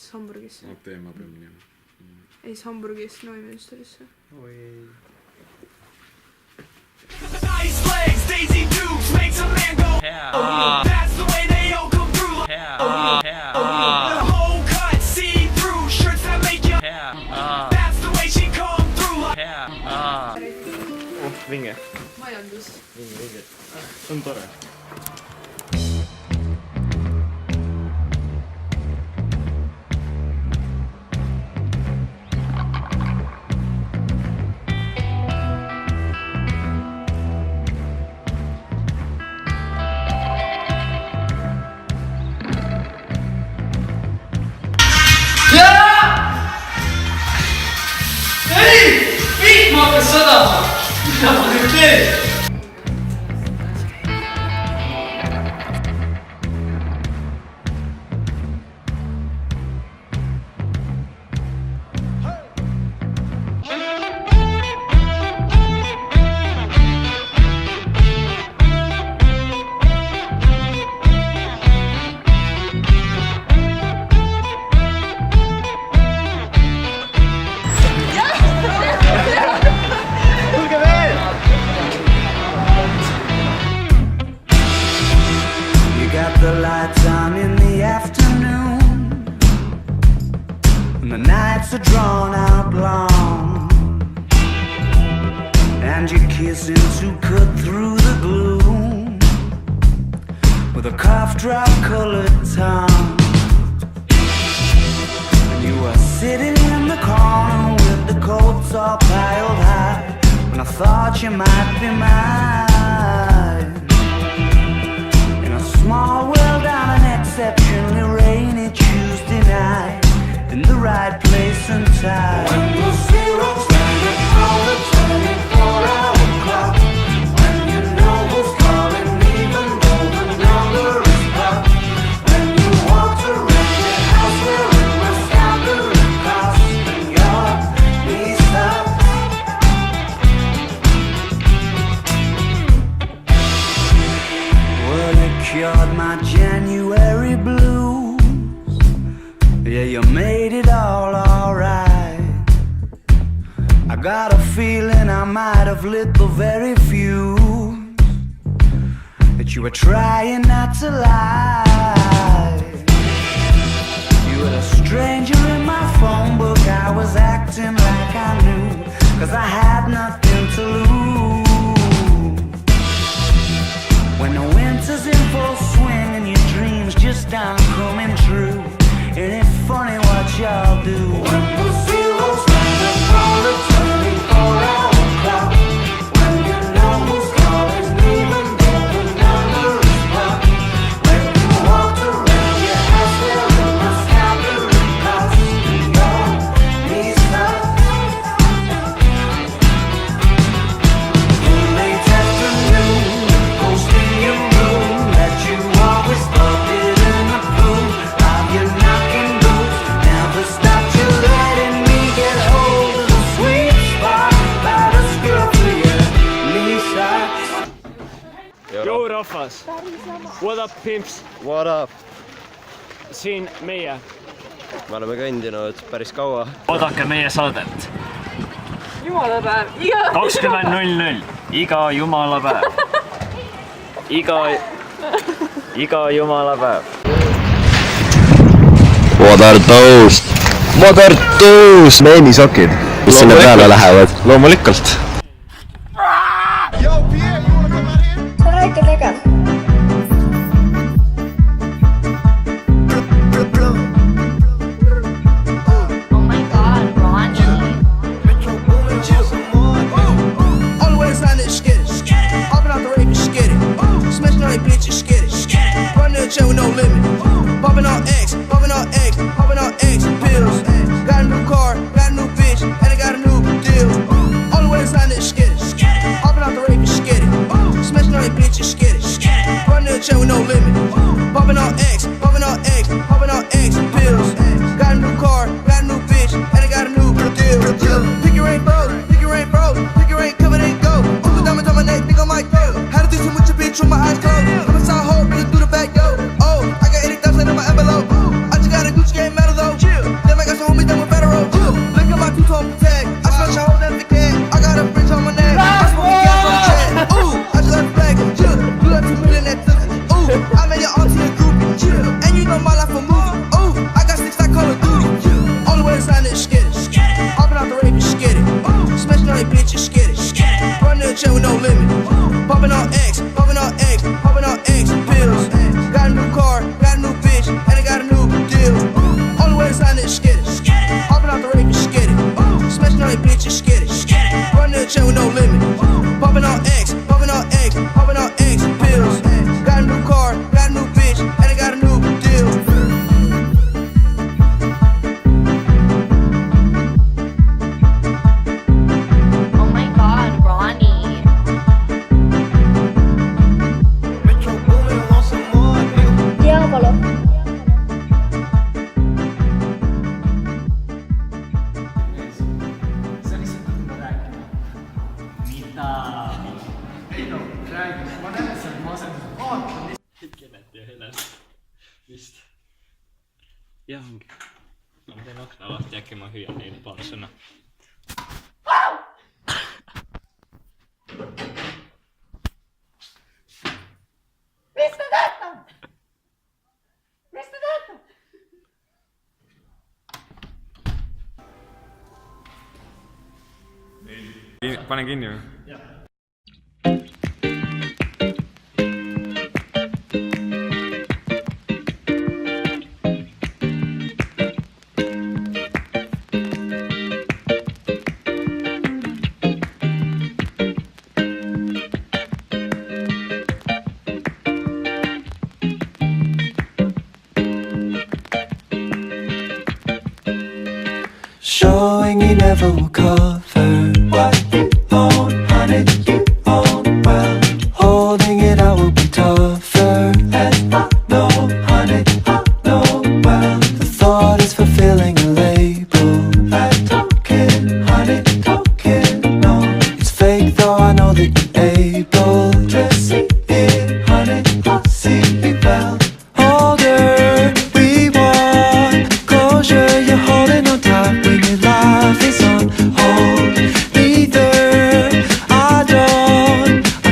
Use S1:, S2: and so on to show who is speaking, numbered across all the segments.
S1: tahtis Hamburgisse.
S2: teema peab minema.
S1: Ei, siis Hamburgist Neumünsterisse.
S3: Oi.
S4: Nice legs, Daisy Dukes makes a man go. That's the way they all come through. The whole cut, see through shirts that make you. That's the way she come through.
S3: Vinge.
S1: Majandus.
S3: Vinge. On tore.
S5: The lights on in the afternoon, and the nights are drawn out long, and you're kissing to cut through the gloom with a cough drop colored tongue. And you were sitting in the corner with the coats all piled high, and I thought you might be mine. Small world on an exceptionally rainy Tuesday night, in the right place and time. When the zero's standing on the 24-hour clock, when you know who's calling, even though the number is blocked. When you walked around your house wearing my scalpel cost, and your knees stopped. Well, it cured my January blues. Yeah, you made it all alright. I got a feeling I might have lit the very fuse that you were trying not to lie. You were a stranger in my phone book. I was acting like I knew, 'cause I had nothing to lose. When the winter's in full swing and your dreams just aren't coming true, ain't it funny what y'all do? When the zero's standing on the 24-hour clock, when you know who's calling, even though the number is blocked. When you walked around your house wearing my scalpel cost, and your knees stopped. Late afternoon, ghost in your room that you always thought it in the pool of your knocking boots. Never stopped you letting me get hold of the sweet spot by the scruff of your knee socks.
S6: Yo rahvas, what up pimps,
S3: What up?
S6: siin meie.
S3: Me oleme kõndinud päris kaua.
S6: Oodake meie saadet.
S1: Jumalapäev.
S6: 20.00, iga jumalapäev. Iga jumalapäev.
S3: What are those? Meemisokid, mis sinna peale lähevad. Loomulikult.
S7: Räägi tegev. Oh my god, Ronnie.
S8: Always on it, skittish. Hopping out the rave and skitty. Smashing on they bitches, skittish. Running the chain with no limit. Popping on X, popping on X, popping on X pills. Got a new car, got a new bitch, and I got a new deal. Always on
S6: jah ongi. Ma teen akna lahti, äkki ma hüüan neile paar sõna.
S2: Panen kinni või?
S5: Showing you never will cover what you own, honey, you own well. Holding it out will be tougher, and I know, honey, I know well. The thought is fulfilling a label, that token, honey, token, no. It's fake though, I know that you're able to see it, honey, I see it well. Older, we want closure, you're holding on tight when your life is on hold. Neither, I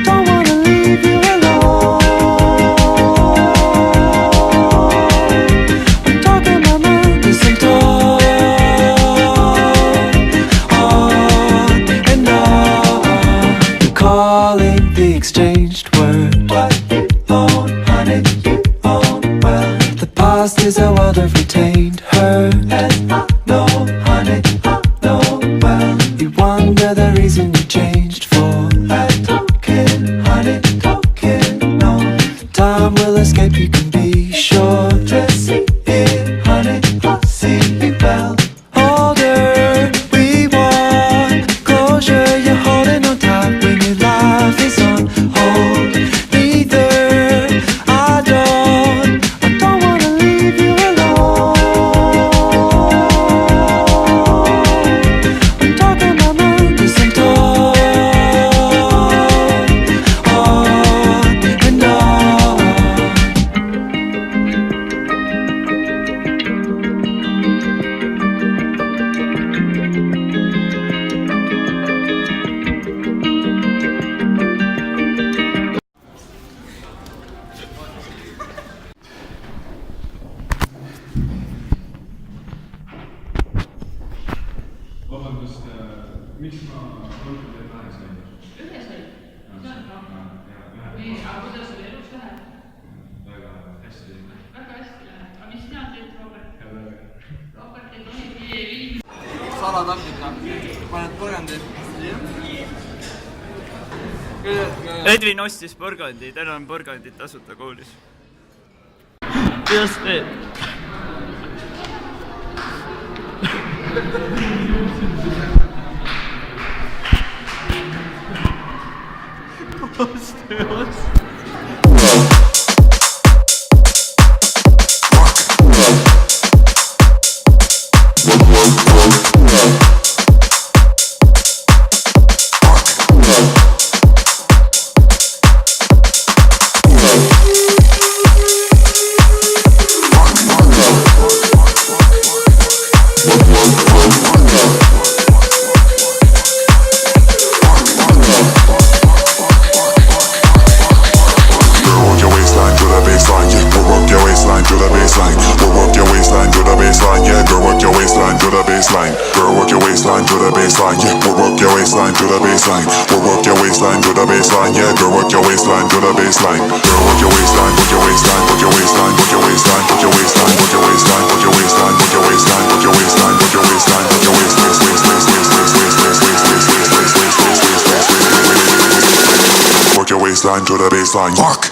S5: don't wanna leave you alone. I'm talking my mind isn't on and on. You're calling the exchanged word what you own, honey, you own well. The past is a world of retained hurt, and I know, honey, I know well. You wonder the reason you changed for a token, honey, token, no. Time will escape, you can be sure to see it, honey, I see it well. Older, we want closure, you're holding on tight when your life is on hold. Neither, I don't wanna leave you alone. I'm talking my mind isn't on and on.
S2: Vabandust, miks ma mõtlen teid vähes läinud?
S9: Ühes oli? Nii, aga kuidas sul elus läheb?
S2: Väga hästi.
S9: Väga hästi läheb. Aga mis sina teed, Robert? Robert ei tohi viie viia.
S8: Salataktika. Paned põrandid.
S6: Edvin ostis põrgandi, täna on põrgandid tasuta koolis. Kuidas teed?
S10: Waistline to the baseline. Walk.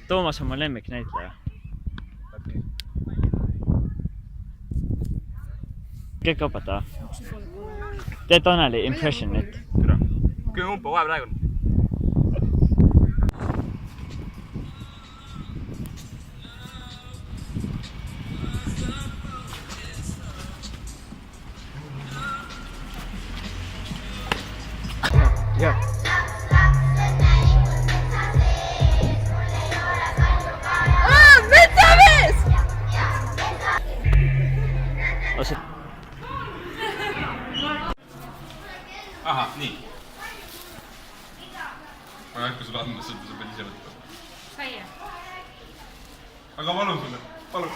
S6: Toomas on mu lemmiknäitleja. Kõik õpetaja. tee Taneli impressionit.
S2: Kyllä umppa kohe praegu. Jah. Ahah, nii. Ma ei hakka sulle andma seda, sa pead ise võtma.
S9: Saia.
S2: Aga palun sulle, palun.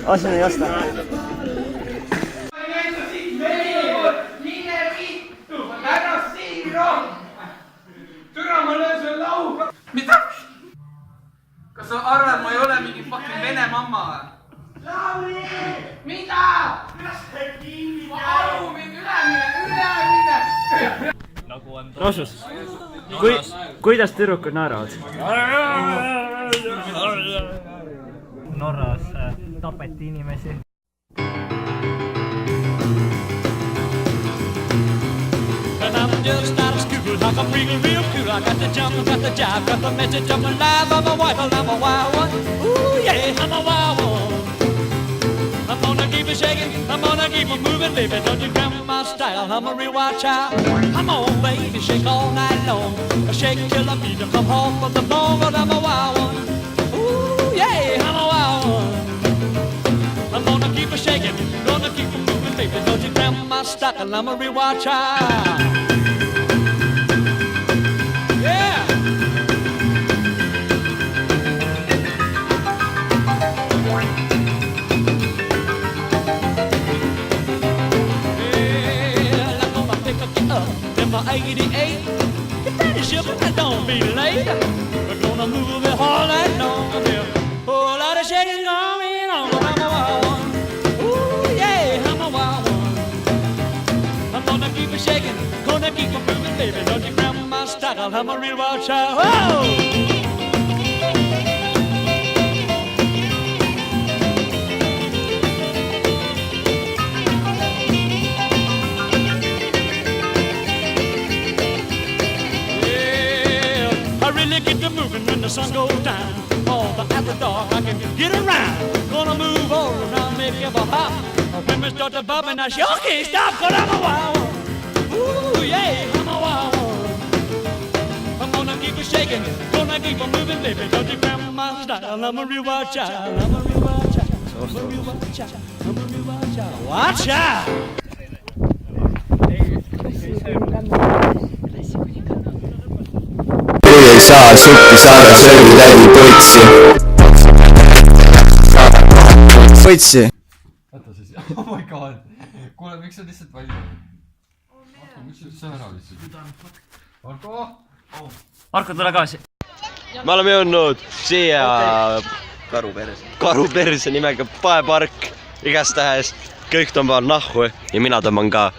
S6: Osta ne jostain.
S8: Mitä? Kas sa arvad, ma ei ole mingi fucking vene mamma või? Lauri! Mida? Alumine, ülemine!
S6: Rosus, kuidas tüdrukud naeravad? Norras tapeti inimesi.
S4: And I'm just out of school, like I'm feeling real cool. I got the jump, got the jive, got the message, I'm alive. I'm a wife, I'm a wild one. Ooh yeah, I'm a wild one. I'm gonna keep it shaking, I'm gonna keep it moving, baby. Don't you grab my style, I'm a real wild child. Come on, baby, shake all night long. Shake till I beat you come home from the bone, but I'm a wild one. Ooh yeah, I'm a wild one. I'm gonna keep it shaking, gonna keep it moving, baby. Don't you grab my style, I'm a real wild child. Yeah. Number 88, get that ship, but don't be late. We're gonna move it all night long. Whole lot of shaking going on, but I'm a wild one. Ooh yeah, I'm a wild one. I'm gonna keep it shaking, gonna keep it moving, baby. Don't you grab my style. I'm a real wild child. Whoa! I really get to moving when the sun goes down. All the after dark I can get around. Gonna move all around, make a hop. When we start to bop and I sure can't stop, 'cause I'm a wild one. Ooh, yeah, I'm a wild one. I'm gonna keep it shaking, gonna keep it moving, baby. Don't you grab my style, I'm a real wild child. I'm a real wild child, I'm a real wild child, I'm a real wild child. Watch out!
S3: Kui ei saa suppi saada, söögi tädi putsi. Putsi.
S2: Oota siis, oh my god. Kuule, miks sa lihtsalt valid? Marko, miks sa üldse ära lihtsalt? Marko!
S6: Marko, tule kaasa.
S3: Me oleme jõudnud siia Karuperse nimega Paepark. Igastahes kõik tõmbavad nahku ja mina tõmban ka.